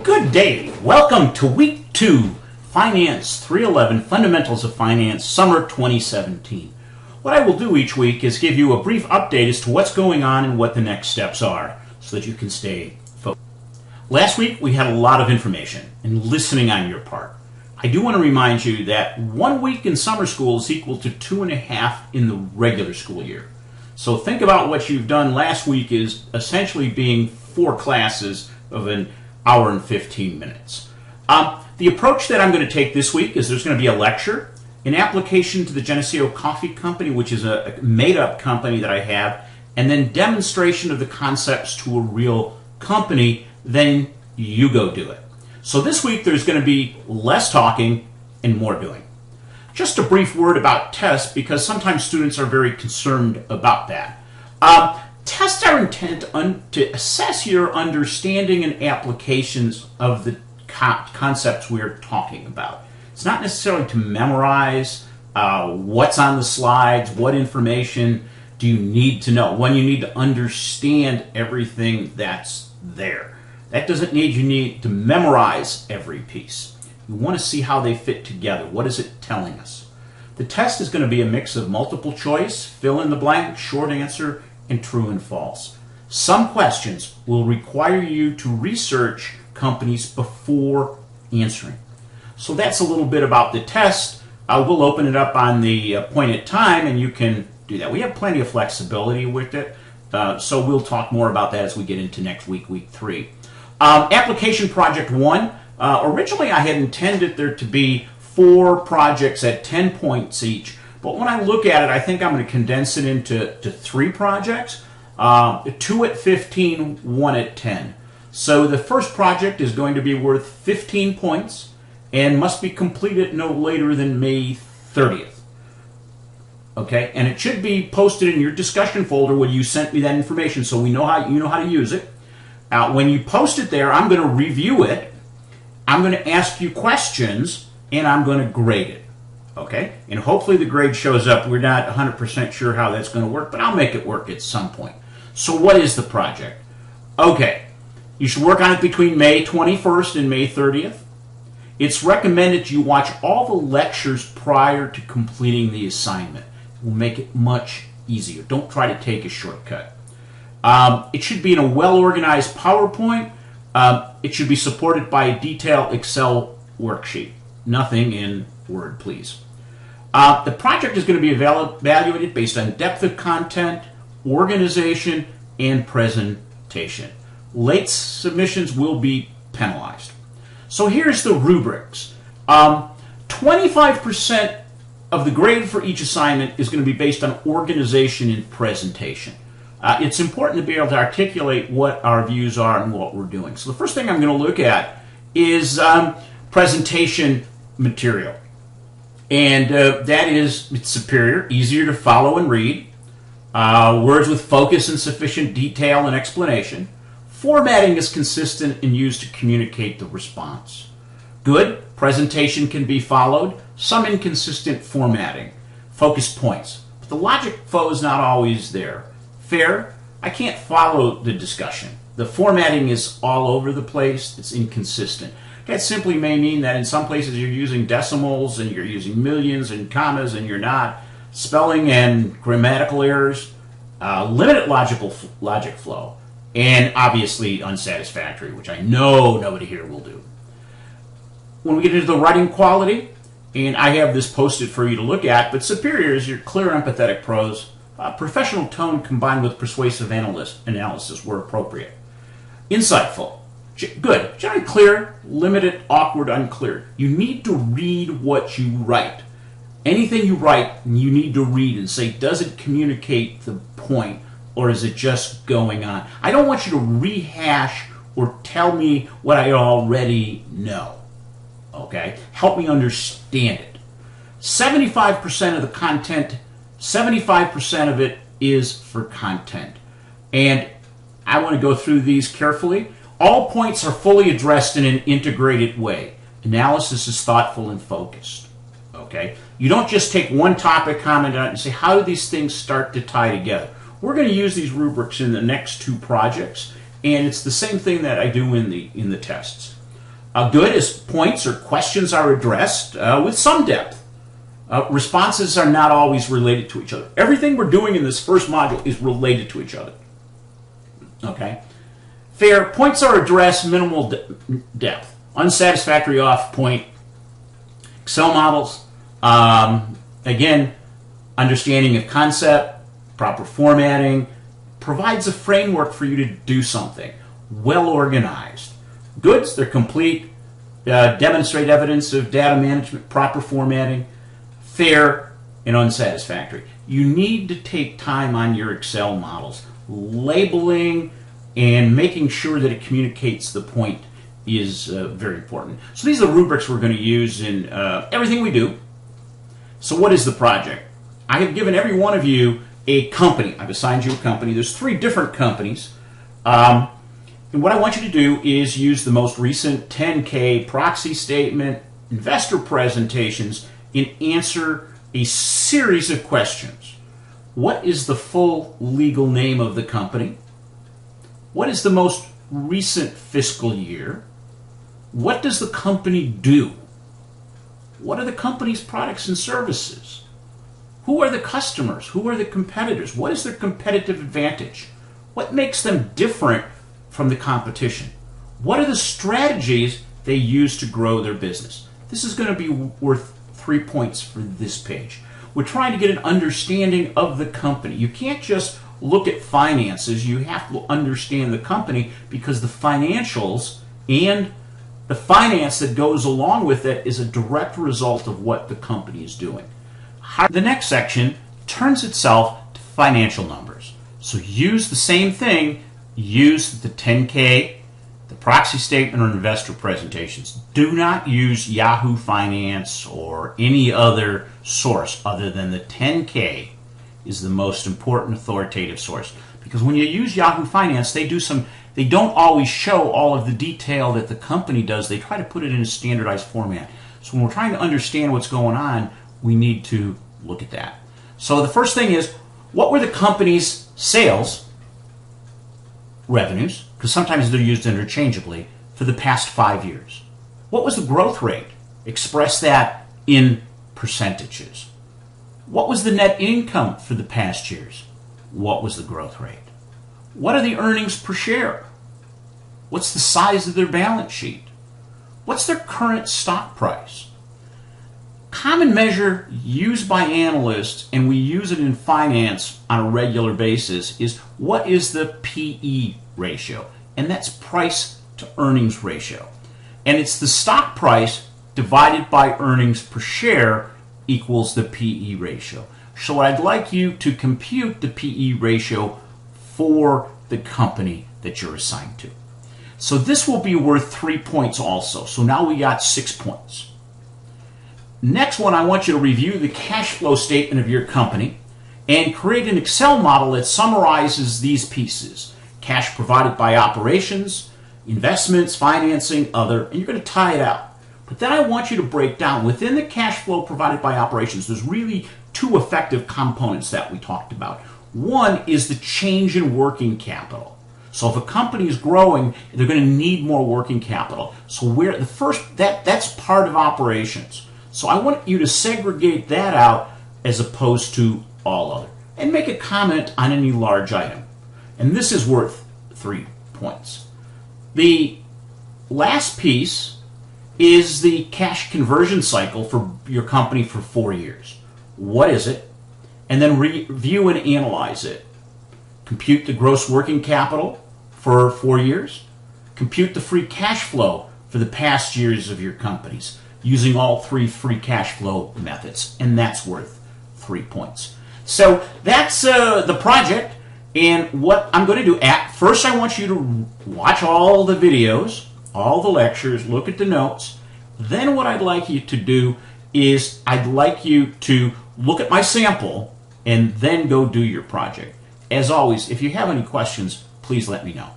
Good day. Welcome to Week 2, Finance 311, Fundamentals of Finance, Summer 2017. What I will do each week is give you a brief update as to what's going on and what the next steps are so that you can stay focused. Last week we had a lot of information and listening on your part. I do want to remind you that 1 week in summer school is equal to 2.5 in the regular school year. So think about what you've done last week is essentially being 4 classes of an hour and 15 minutes. The approach that I'm going to take this week is there's going to be a lecture, an application to the Geneseo Coffee Company, which is a made-up company that I have, and then demonstration of the concepts to a real company, then you go do it. So this week there's going to be less talking and more doing. Just a brief word about tests, because sometimes students are very concerned about that. Tests are intended to assess your understanding and applications of the concepts we're talking about. It's not necessarily to memorize what's on the slides, what information do you need to know, when you need to understand everything that's there. That doesn't mean you need to memorize every piece. You want to see how they fit together. What is it telling us? The test is going to be a mix of multiple choice, fill in the blank, short answer, and true and false. Some questions will require you to research companies before answering. So that's a little bit about the test. We'll open it up on the appointed time and you can do that. We have plenty of flexibility with it, so we'll talk more about that as we get into next week, week 3. Application project 1. Originally I had intended there to be 4 projects at 10 points each. But when I look at it, I think I'm going to condense it into 3 projects, 2 at 15, 1 at 10. So the first project is going to be worth 15 points and must be completed no later than May 30th. Okay, and it should be posted in your discussion folder when you sent me that information, so you know how to use it. When you post it there, I'm going to review it. I'm going to ask you questions, and I'm going to grade it. Okay, and hopefully the grade shows up. We're not 100% sure how that's going to work, but I'll make it work at some point. So what is the project? Okay, you should work on it between May 21st and May 30th. It's recommended you watch all the lectures prior to completing the assignment. It will make it much easier. Don't try to take a shortcut. It should be in a well-organized PowerPoint. It should be supported by a detailed Excel worksheet. Nothing in Word, please. The project is going to be evaluated based on depth of content, organization, and presentation. Late submissions will be penalized. So here's the rubrics. 25% of the grade for each assignment is going to be based on organization and presentation. It's important to be able to articulate what our views are and what we're doing. So the first thing I'm going to look at is presentation material. And it's superior, easier to follow and read, words with focus and sufficient detail and explanation. Formatting is consistent and used to communicate the response. Good, presentation can be followed, some inconsistent formatting. Focus points, but the logic flow is not always there. Fair, I can't follow the discussion. The formatting is all over the place, it's inconsistent. That simply may mean that in some places you're using decimals and you're using millions and commas and you're not. Spelling and grammatical errors, limited logic flow, and obviously unsatisfactory, which I know nobody here will do. When we get into the writing quality, and I have this posted for you to look at, but superior is your clear, empathetic prose. Professional tone combined with persuasive analysis were appropriate. Insightful. Good. Generally clear, limited, awkward, unclear. You need to read what you write. Anything you write, you need to read and say, does it communicate the point or is it just going on? I don't want you to rehash or tell me what I already know. Okay? Help me understand it. 75% of the content, 75% of it is for content. And I want to go through these carefully. All points are fully addressed in an integrated way. Analysis is thoughtful and focused. Okay? You don't just take one topic, comment on it, and say, how do these things start to tie together? We're going to use these rubrics in the next 2 projects, and it's the same thing that I do in the tests. Good is points or questions are addressed with some depth. Responses are not always related to each other. Everything we're doing in this first module is related to each other. Okay? Fair, points are addressed, minimal depth. Unsatisfactory, off point. Excel models, again, understanding of concept, proper formatting, provides a framework for you to do something. Well organized. Goods, they're complete, demonstrate evidence of data management, proper formatting. Fair and unsatisfactory. You need to take time on your Excel models. Labeling and making sure that it communicates the point is very important. So these are the rubrics we're going to use in everything we do. So what is the project? I have given every one of you a company. I've assigned you a company. There's 3 different companies. And what I want you to do is use the most recent 10K proxy statement, investor presentations, and answer a series of questions. What is the full legal name of the company? What is the most recent fiscal year? What does the company do? What are the company's products and services? Who are the customers? Who are the competitors? What is their competitive advantage? What makes them different from the competition? What are the strategies they use to grow their business? This is going to be worth 3 points for this page. We're trying to get an understanding of the company. You can't just look at finances. You have to understand the company, because the financials and the finance that goes along with it is a direct result of what the company is doing. The next section turns itself to financial numbers. So use the same thing. Use the 10K, the proxy statement, or investor presentations. Do not use Yahoo Finance or any other source other than the 10K is the most important authoritative source. Because when you use Yahoo Finance, they don't always show all of the detail that the company does. They try to put it in a standardized format. So when we're trying to understand what's going on, we need to look at that. So the first thing is, what were the company's sales revenues, because sometimes they're used interchangeably, for the past 5 years? What was the growth rate? Express that in percentages. What was the net income for the past years? What was the growth rate? What are the earnings per share? What's the size of their balance sheet? What's their current stock price? Common measure used by analysts, and we use it in finance on a regular basis, is what is the PE ratio? And that's price to earnings ratio. And it's the stock price divided by earnings per share equals the PE ratio. So I'd like you to compute the PE ratio for the company that you're assigned to. So this will be worth 3 points also. So now we got 6 points. Next one, I want you to review the cash flow statement of your company and create an Excel model that summarizes these pieces. Cash provided by operations, investments, financing, other, and you're going to tie it out. But then I want you to break down within the cash flow provided by operations. There's really 2 effective components that we talked about. One is the change in working capital. So if a company is growing, they're going to need more working capital. So that's part of operations. So I want you to segregate that out as opposed to all other. And make a comment on any large item. And this is worth 3 points. The last piece is the cash conversion cycle for your company for 4 years. What is it? And then review and analyze it. Compute the gross working capital for 4 years. Compute the free cash flow for the past years of your companies using all 3 free cash flow methods. And that's worth 3 points. So that's the project. And what I'm going to do, first I want you to watch all the videos, all the lectures, look at the notes. Then what I'd like you to do is I'd like you to look at my sample and then go do your project. As always, if you have any questions, please let me know.